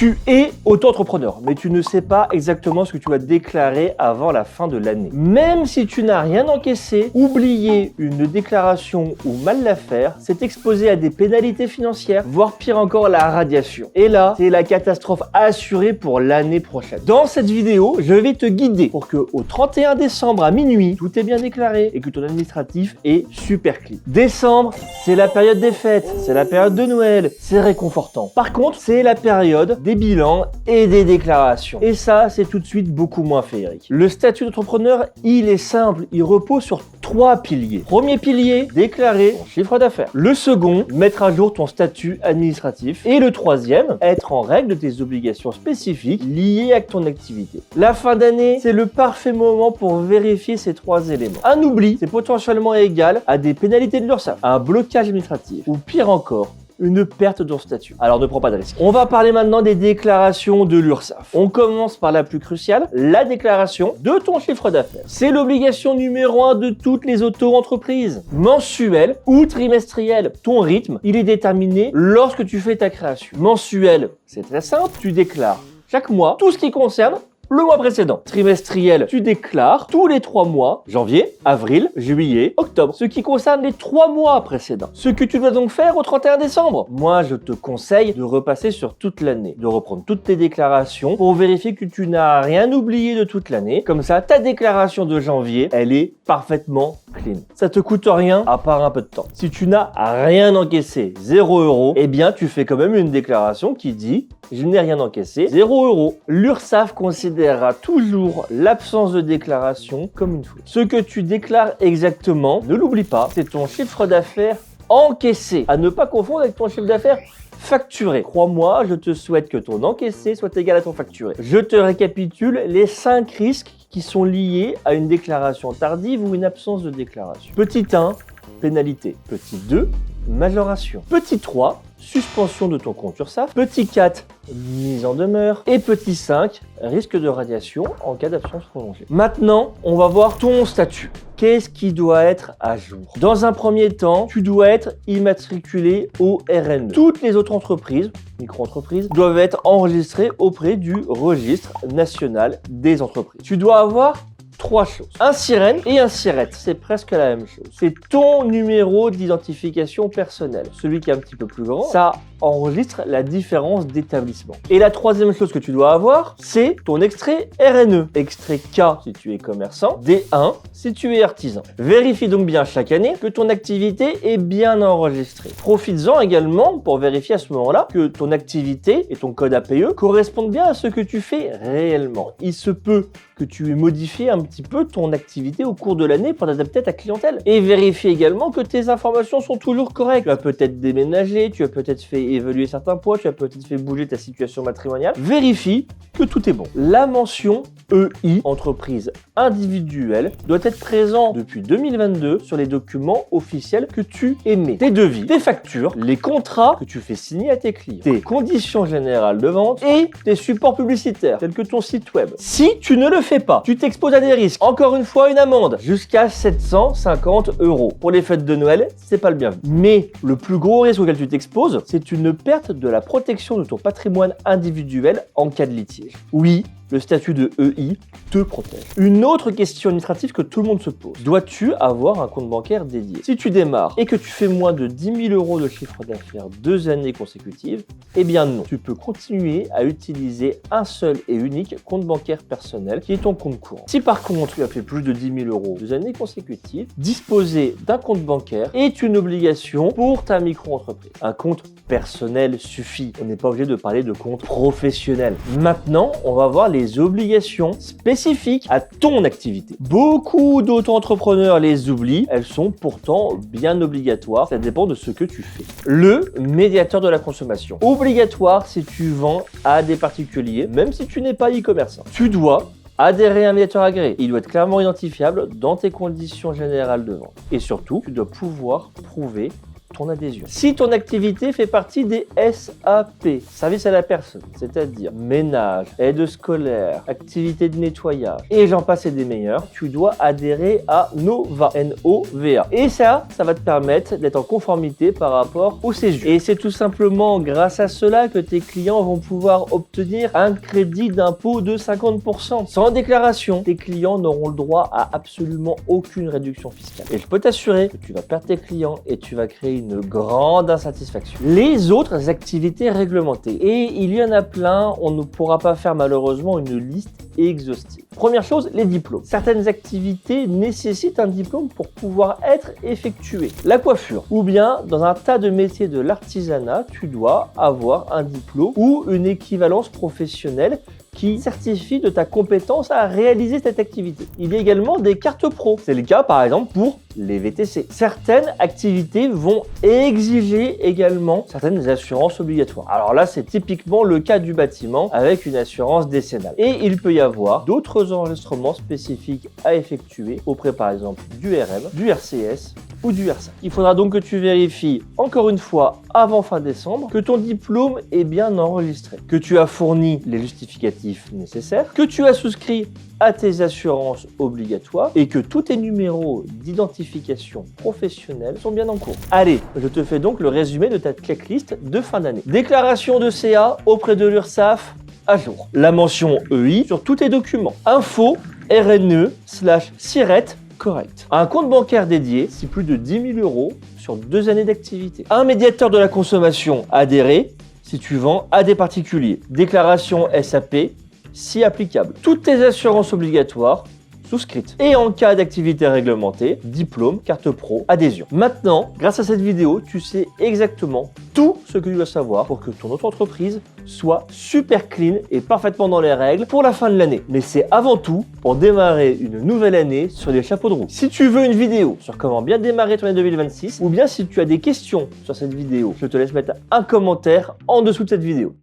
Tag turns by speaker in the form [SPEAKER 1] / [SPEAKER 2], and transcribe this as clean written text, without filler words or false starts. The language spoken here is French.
[SPEAKER 1] Tu es auto-entrepreneur, mais tu ne sais pas exactement ce que tu vas déclarer avant la fin de l'année. Même si tu n'as rien encaissé, oublier une déclaration ou mal la faire, c'est exposer à des pénalités financières, voire pire encore la radiation. Et là, c'est la catastrophe assurée pour l'année prochaine. Dans cette vidéo, je vais te guider pour que au 31 décembre à minuit, tout est bien déclaré et que ton administratif est super clean. Décembre, c'est la période des fêtes, c'est la période de Noël, c'est réconfortant. Par contre, c'est la période des bilans et des déclarations. Et ça, c'est tout de suite beaucoup moins féerique. Le statut d'entrepreneur, il est simple, il repose sur 3 piliers. Premier pilier, déclarer ton chiffre d'affaires. Le second, mettre à jour ton statut administratif. Et le troisième, être en règle de tes obligations spécifiques liées à ton activité. La fin d'année, c'est le parfait moment pour vérifier ces 3 éléments. Un oubli, c'est potentiellement égal à des pénalités de l'URSSAF, à un blocage administratif ou pire encore, une perte de ton statut. Alors ne prends pas de risque. On va parler maintenant des déclarations de l'URSSAF. On commence par la plus cruciale, la déclaration de ton chiffre d'affaires. C'est l'obligation numéro 1 de toutes les auto-entreprises. Mensuel ou trimestriel. Ton rythme, il est déterminé lorsque tu fais ta création. Mensuel, c'est très simple. Tu déclares chaque mois tout ce qui concerne le mois précédent. Trimestriel, tu déclares tous les 3 mois, janvier, avril, juillet, octobre, ce qui concerne les 3 mois précédents. Ce que tu dois donc faire au 31 décembre. Moi, je te conseille de repasser sur toute l'année, de reprendre toutes tes déclarations pour vérifier que tu n'as rien oublié de toute l'année. Comme ça, ta déclaration de janvier, elle est parfaitement clean. Ça te coûte rien à part un peu de temps. Si tu n'as rien encaissé, 0 €, eh bien, tu fais quand même une déclaration qui dit « Je n'ai rien encaissé, 0 €. L'URSSAF considérera toujours l'absence de déclaration comme une faute. Ce que tu déclares exactement, ne l'oublie pas, c'est ton chiffre d'affaires encaissé. À ne pas confondre avec ton chiffre d'affaires facturé. Crois-moi, je te souhaite que ton encaissé soit égal à ton facturé. Je te récapitule les 5 risques qui sont liés à une déclaration tardive ou une absence de déclaration. Petit 1, pénalité. Petit 2, majoration. Petit 3, suspension de ton compte URSSAF. Petit 4, mise en demeure. Et petit 5, risque de radiation en cas d'absence prolongée. Maintenant, on va voir ton statut. Qu'est-ce qui doit être à jour? Dans un premier temps, tu dois être immatriculé au RNE. Toutes les autres entreprises, micro-entreprises, doivent être enregistrées auprès du registre national des entreprises. Tu dois avoir 3 choses. Un SIREN et un SIRET, c'est presque la même chose. C'est ton numéro d'identification personnelle. Celui qui est un petit peu plus grand, ça enregistre la différence d'établissement. Et la troisième chose que tu dois avoir, c'est ton extrait RNE. Extrait K si tu es commerçant, D1 si tu es artisan. Vérifie donc bien chaque année que ton activité est bien enregistrée. Profites-en également pour vérifier à ce moment-là que ton activité et ton code APE correspondent bien à ce que tu fais réellement. Il se peut que tu aies modifié un petit peu ton activité au cours de l'année pour t'adapter à ta clientèle. Et vérifie également que tes informations sont toujours correctes. Tu as peut-être déménagé, tu as peut-être fait évoluer certains poids, tu as peut-être fait bouger ta situation matrimoniale. Vérifie que tout est bon. La mention EI, entreprise individuelle, doit être présente depuis 2022 sur les documents officiels que tu émets. Tes devis, tes factures, les contrats que tu fais signer à tes clients, tes conditions générales de vente et tes supports publicitaires, tels que ton site web. Si tu ne le fais pas, tu t'exposes à des risques. Encore une fois, une amende jusqu'à 750 €. Pour les fêtes de Noël, c'est pas le bienvenu. Mais le plus gros risque auquel tu t'exposes, c'est une perte de la protection de ton patrimoine individuel en cas de litige. Oui, le statut de EI te protège. Une autre question administrative que tout le monde se pose. Dois-tu avoir un compte bancaire dédié? Si tu démarres et que tu fais moins de 10 000 € de chiffre d'affaires 2 années consécutives, eh bien non. Tu peux continuer à utiliser un seul et unique compte bancaire personnel qui est ton compte courant. Si par contre tu as fait plus de 10 000 € 2 années consécutives, disposer d'un compte bancaire est une obligation pour ta micro-entreprise. Un compte personnel suffit. On n'est pas obligé de parler de compte professionnel. Maintenant, on va voir les obligations spécifiques à ton activité. Beaucoup d'auto-entrepreneurs les oublient, elles sont pourtant bien obligatoires, ça dépend de ce que tu fais. Le médiateur de la consommation. Obligatoire si tu vends à des particuliers, même si tu n'es pas e-commerçant. Tu dois adhérer à un médiateur agréé. Il doit être clairement identifiable dans tes conditions générales de vente. Et surtout, tu dois pouvoir prouver ton adhésion. Si ton activité fait partie des SAP, service à la personne, c'est-à-dire ménage, aide scolaire, activité de nettoyage, et j'en passe et des meilleurs, tu dois adhérer à Nova, N-O-V-A. Et ça va te permettre d'être en conformité par rapport au CESU. Et c'est tout simplement grâce à cela que tes clients vont pouvoir obtenir un crédit d'impôt de 50%. Sans déclaration, tes clients n'auront le droit à absolument aucune réduction fiscale. Et je peux t'assurer que tu vas perdre tes clients et tu vas créer une grande insatisfaction. Les autres activités réglementées, et il y en a plein, on ne pourra pas faire malheureusement une liste exhaustive. Première chose, les diplômes. Certaines activités nécessitent un diplôme pour pouvoir être effectuées. La coiffure, ou bien dans un tas de métiers de l'artisanat, tu dois avoir un diplôme ou une équivalence professionnelle qui certifie de ta compétence à réaliser cette activité. Il y a également des cartes pro. C'est le cas par exemple pour les VTC. Certaines activités vont exiger également certaines assurances obligatoires. Alors là, c'est typiquement le cas du bâtiment avec une assurance décennale. Et il peut y avoir d'autres enregistrements spécifiques à effectuer auprès par exemple du RM, du RCS ou du R5. Il faudra donc que tu vérifies encore une fois avant fin décembre que ton diplôme est bien enregistré, que tu as fourni les justificatifs nécessaires, que tu as souscrit à tes assurances obligatoires et que tous tes numéros d'identification professionnelle sont bien en cours. Allez, je te fais donc le résumé de ta checklist de fin d'année. Déclaration de CA auprès de l'URSSAF à jour. La mention EI sur tous tes documents. Info RNE/SIRET correct. Un compte bancaire dédié, si plus de 10 000 € sur 2 années d'activité. Un médiateur de la consommation adhéré, si tu vends à des particuliers. Déclaration SAP, si applicable. Toutes tes assurances obligatoires souscrites. Et en cas d'activité réglementée, diplôme, carte pro, adhésion. Maintenant, grâce à cette vidéo, tu sais exactement tout ce que tu dois savoir pour que ton auto-entreprise soit super clean et parfaitement dans les règles pour la fin de l'année. Mais c'est avant tout pour démarrer une nouvelle année sur les chapeaux de roue. Si tu veux une vidéo sur comment bien démarrer ton année 2026, ou bien si tu as des questions sur cette vidéo, je te laisse mettre un commentaire en dessous de cette vidéo.